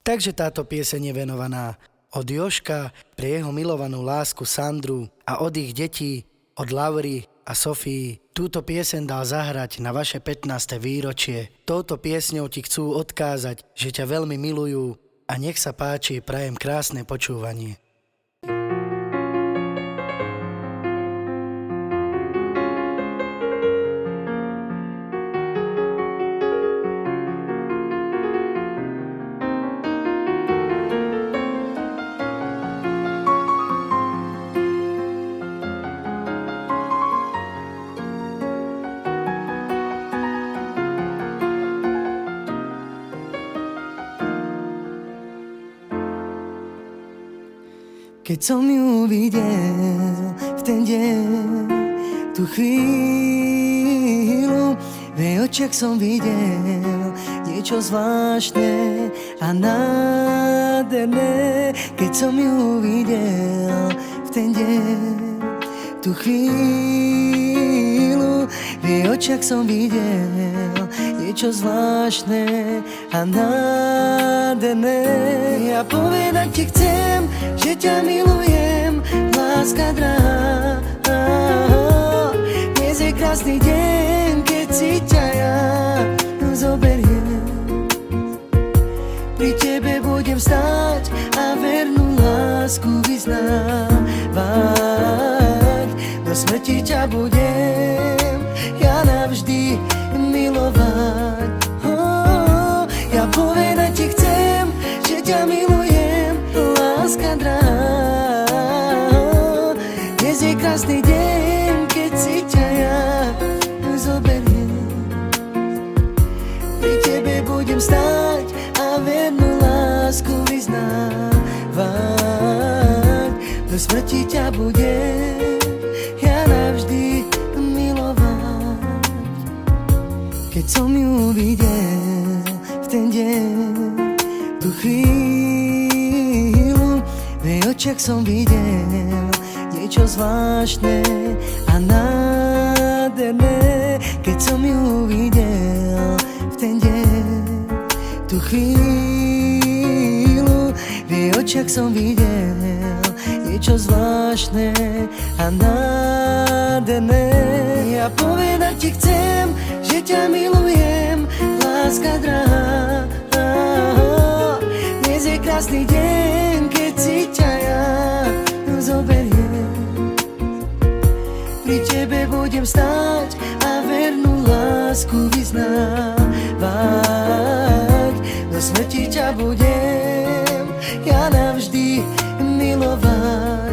Takže táto pieseň je venovaná od Jožka pre jeho milovanú lásku Sandru a od ich detí, od Laury a Sofii. Túto pieseň dal zahrať na vaše 15. výročie. Touto piesňou ti chcú odkázať, že ťa veľmi milujú a nech sa páči, prajem krásne počúvanie. Keď som ju videl v ten deň, tú chvíľu, v jej očiach som videl niečo zvláštne a nádherné. Keď som ju videl v ten deň, tú chvíľu, v jej očiach som videl niečo zvláštne a nádherné. Ja povedať ti chcem, že ťa milujem, láska drahá. Dnes je krásny deň, keď si ťa ja zoberiem. Pri tebe budem stáť a vernú lásku vyznávať. Do smrti ťa budem ja navždy milovať. Ja povedať ti chcem, že ťa milujem, láska drahá. Dnes je krásny deň, keď si ťa ja zoberiem. Pri tebe budem stáť a vernú lásku vyznávať. Do smrti ťa budem ja navždy milovať. Keď som ju videl v ten deň, tú chvíľu, v jej očiach som videl niečo zvláštne a nádherné. Keď som ju videl v ten deň, tú chvíľu, v jej očiach som videl niečo zvláštne a nádherné. Ja povedať ti chcem, že ťa milujem, láska drahá. Dnes je krásny deň, keď si ťa ja zoberiem. Pri tebe budem stáť a vernú lásku vyznávať. Do smrti ťa budem ja navždy milovať.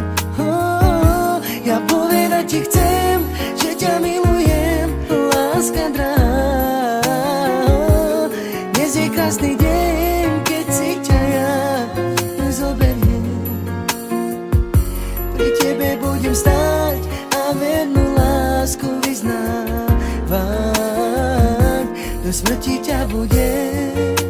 Ja povedať ti chcem, že ťa milujem, láska drahá. Dnes je krásny deň, keď si ťa ja zoberiem. Pri tebe budem stáť a vernú lásku vyznávať. Do smrti ťa budem